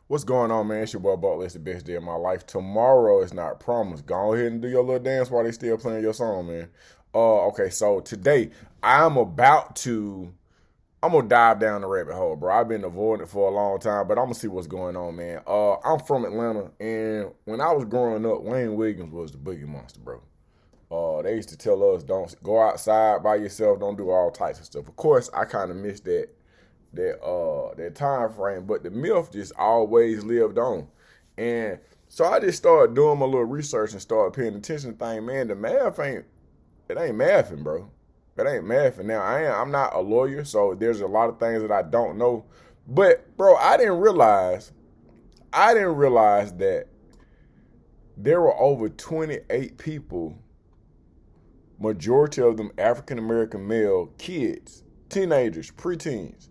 What's going on, man? It's your boy Butler. It's the best day of my life. Tomorrow is not promised. Go ahead and do your little dance while they still playing your song, man. Okay, so today I'm gonna dive down the rabbit hole, bro. I've been avoiding it for a long time, but I'm gonna see what's going on, man. I'm from Atlanta, and when I was growing up, Wayne Williams was the boogie monster, bro. They used to tell us, don't go outside by yourself, don't do all types of stuff. Of course, I kind of missed that time frame, but the myth just always lived on. And so I just started doing my little research and started paying attention to things. Man, the math ain't mathing, bro. It ain't mathing. Now I'm not a lawyer, so there's a lot of things that I don't know. But bro, I didn't realize that there were over 28 people, majority of them African American male kids, teenagers, preteens,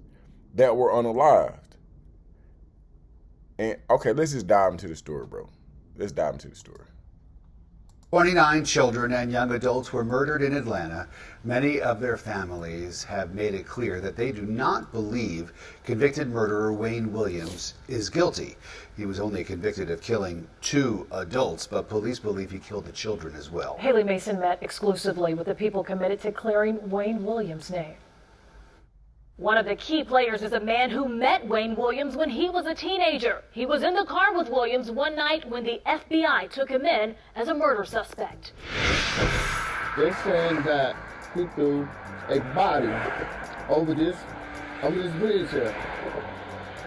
that were unalived. And okay, let's just dive into the story, bro. Let's dive into the story. 29 children and young adults were murdered in Atlanta. Many of their families have made it clear that they do not believe convicted murderer Wayne Williams is guilty. He was only convicted of killing 2 adults, but police believe he killed the children as well. Haley Mason met exclusively with the people committed to clearing Wayne Williams' name. One of the key players is a man who met Wayne Williams when he was a teenager. He was in the car with Williams one night when the FBI took him in as a murder suspect. They're saying that he threw a body over this bridge here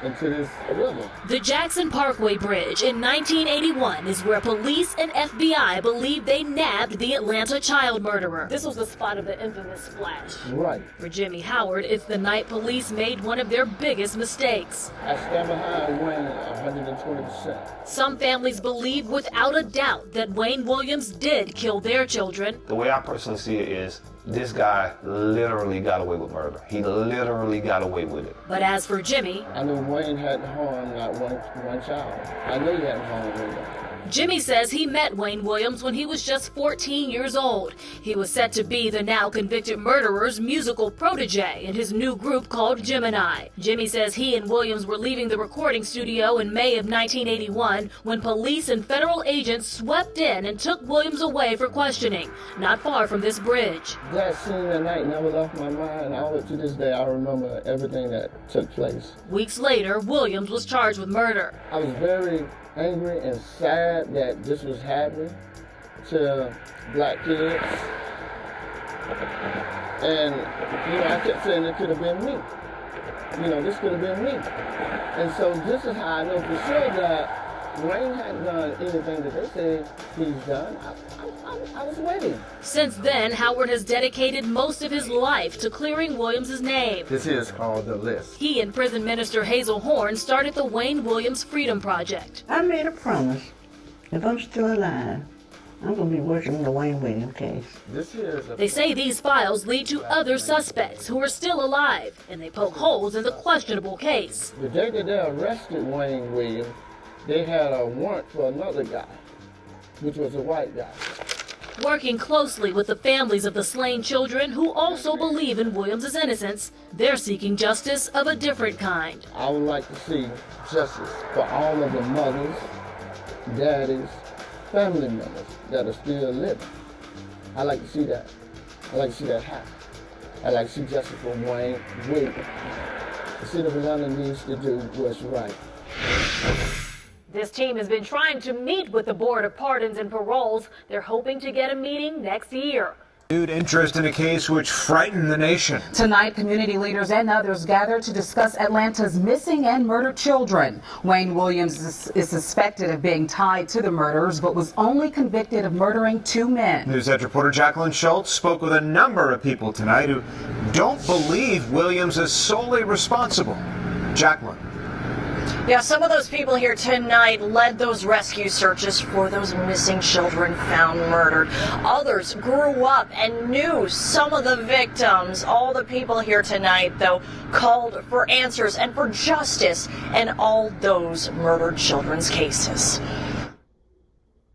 into this river. The Jackson Parkway Bridge in 1981 is where police and FBI believe they nabbed the Atlanta child murderer. This was the spot of the infamous splash. Right. For Jimmy Howard, it's the night police made one of their biggest mistakes. I stand behind Wayne 120%. Some families believe without a doubt that Wayne Williams did kill their children. The way I personally see it is, this guy literally got away with murder. He literally got away with it. But as for Jimmy, I knew Wayne hadn't harmed not one child. I knew he hadn't harmed anyone. Jimmy says he met Wayne Williams when he was just 14 years old. He was set to be the now convicted murderer's musical protege in his new group called Gemini. Jimmy says he and Williams were leaving the recording studio in May of 1981 when police and federal agents swept in and took Williams away for questioning, not far from this bridge. That scene that night never left my mind. All to this day, I remember everything that took place. Weeks later, Williams was charged with murder. I was very angry and sad that this was happening to black kids. And, I kept saying it could have been me. This could have been me. And so this is how I know for sure that Wayne hadn't done anything that they said he's done. I was waiting. Since then, Howard has dedicated most of his life to clearing Williams' name. This is called The List. He and prison minister Hazel Horn started the Wayne Williams Freedom Project. I made a promise. If I'm still alive, I'm going to be working on the Wayne Williams case. They say these files lead to other suspects who are still alive, and they poke holes in the questionable case. The day that they arrested Wayne Williams, they had a warrant for another guy, which was a white guy. Working closely with the families of the slain children who also believe in Williams' innocence, they're seeking justice of a different kind. I would like to see justice for all of the mothers, daddies, family members that are still living. I like to see that. I like to see that happen. I like to see justice for Wayne Williams. The city of Atlanta needs to do what's right. This team has been trying to meet with the Board of Pardons and Paroles. They're hoping to get a meeting next year. Renewed interest in a case which frightened the nation. Tonight, community leaders and others gathered to discuss Atlanta's missing and murdered children. Wayne Williams is suspected of being tied to the murders, but was only convicted of murdering 2 men. NewsEdge reporter Jacqueline Schultz spoke with a number of people tonight who don't believe Williams is solely responsible. Jacqueline. Yeah, some of those people here tonight led those rescue searches for those missing children found murdered. Others grew up and knew some of the victims. All the people here tonight, though, called for answers and for justice in all those murdered children's cases.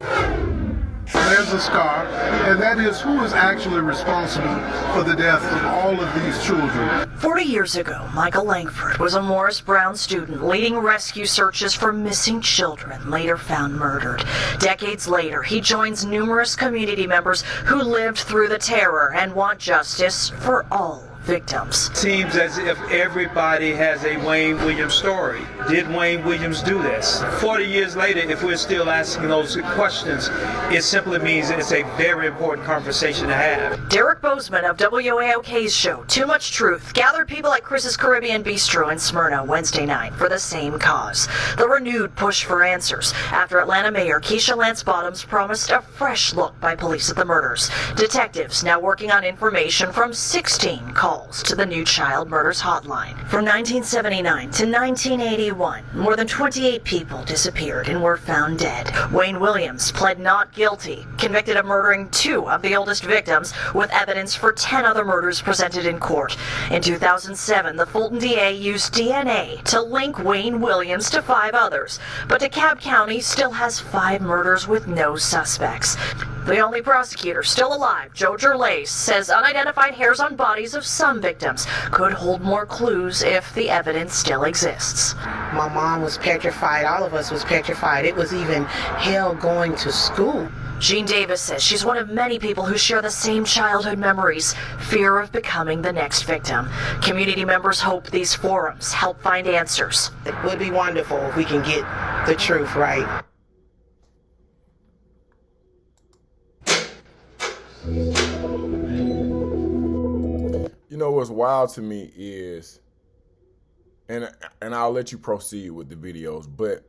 There's a scar, and that is who is actually responsible for the death of all of these children. 40 years ago, Michael Langford was a Morris Brown student leading rescue searches for missing children, later found murdered. Decades later, he joins numerous community members who lived through the terror and want justice for all victims. Seems as if everybody has a Wayne Williams story. Did Wayne Williams do this? 40 years later, if we're still asking those questions, it simply means it's a very important conversation to have. Derek Bozeman of WAOK's show, Too Much Truth, gathered people at Chris's Caribbean Bistro in Smyrna Wednesday night for the same cause. The renewed push for answers after Atlanta Mayor Keisha Lance Bottoms promised a fresh look by police at the murders. Detectives now working on information from 16 calls to the new child murders hotline. From 1979 to 1981, more than 28 people disappeared and were found dead. Wayne Williams pled not guilty, convicted of murdering 2 of the oldest victims, with evidence for 10 other murders presented in court. In 2007, the Fulton DA used DNA to link Wayne Williams to 5 others, but DeKalb County still has 5 murders with no suspects. The only prosecutor still alive, Joe Gerlais, says unidentified hairs on bodies of some victims could hold more clues if the evidence still exists. My mom was petrified. All of us was petrified. It was even hell going to school. Jean Davis says she's one of many people who share the same childhood memories, fear of becoming the next victim. Community members hope these forums help find answers. It would be wonderful if we can get the truth right. You know what's wild to me is, and I'll let you proceed with the videos, but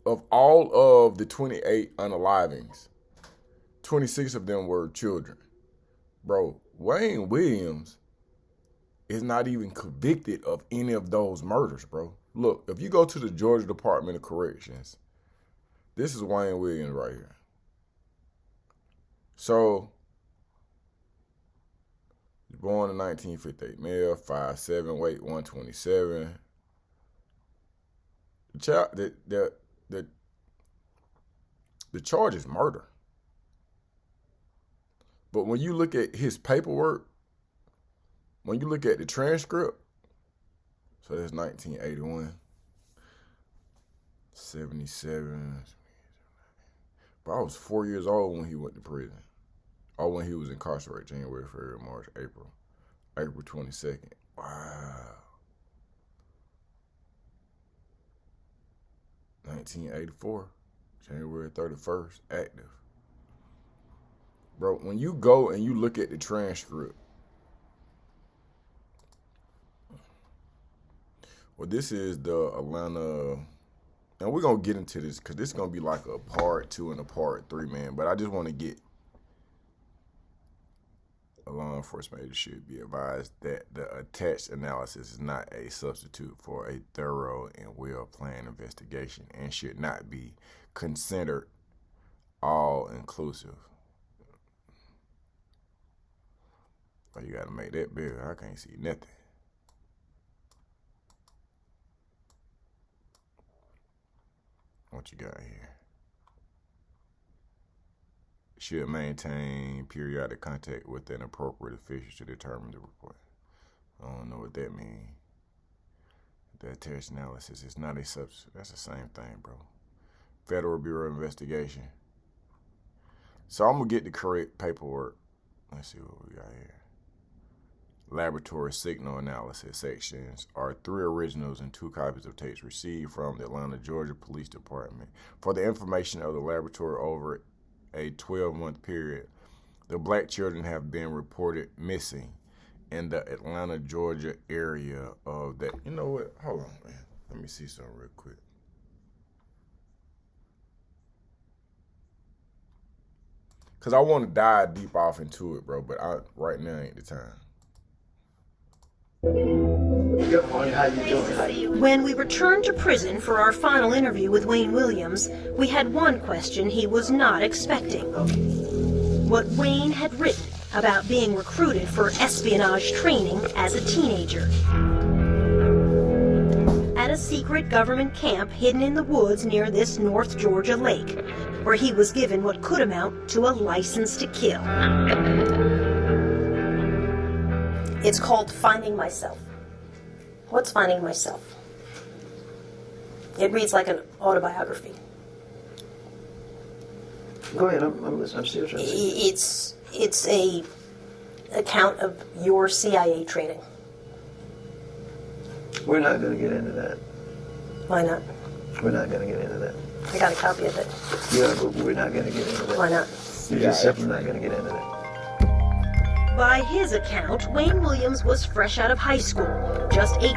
of all of the 28 unalivings, 26 of them were children. Bro, Wayne Williams is not even convicted of any of those murders, bro. Look, if you go to the Georgia Department of Corrections, this is Wayne Williams right here. So, born in 1958, male, 5'7", weight 127. The charge is murder. But when you look at his paperwork, when you look at the transcript, so that's 1981, 77. But I was 4 years old when he went to prison. Or when he was incarcerated, January, February, March, April 22nd. Wow. 1984, January 31st, active. Bro, when you go and you look at the transcript, well, this is the Atlanta, and we're going to get into this because this is going to be like a part 2 and a part 3, man. But I just want to get law enforcement should be advised that the attached analysis is not a substitute for a thorough and well-planned investigation and should not be considered all-inclusive. Oh, you gotta make that bigger. I can't see nothing. What you got here? Should maintain periodic contact with an appropriate official to determine the report. I don't know what that means. The attached analysis is not a substitute. That's the same thing, bro. Federal Bureau of Investigation. So I'm going to get the correct paperwork. Let's see what we got here. Laboratory signal analysis sections are 3 originals and 2 copies of tapes received from the Atlanta, Georgia Police Department. For the information of the laboratory over a 12-month period, the black children have been reported missing in the Atlanta, Georgia area of that. You know what? Hold on, man. Let me see something real quick. Because I want to dive deep off into it, bro, but right now ain't the time. Good morning, how you doing? When we returned to prison for our final interview with Wayne Williams, we had one question he was not expecting. What Wayne had written about being recruited for espionage training as a teenager. At a a secret government camp hidden in the woods near this North Georgia lake, where he was given what could amount to a license to kill. It's called Finding Myself. What's Finding Myself? It reads like an autobiography. Go ahead, I'm still trying to see. It's a account of your CIA training. We're not going to get into that. Why not? We're not going to get into that. I got a copy of it. Yeah, but we're not going to get into that. Why not? You're just simply not going to get into that. By his account, Wayne Williams was fresh out of high school, just 8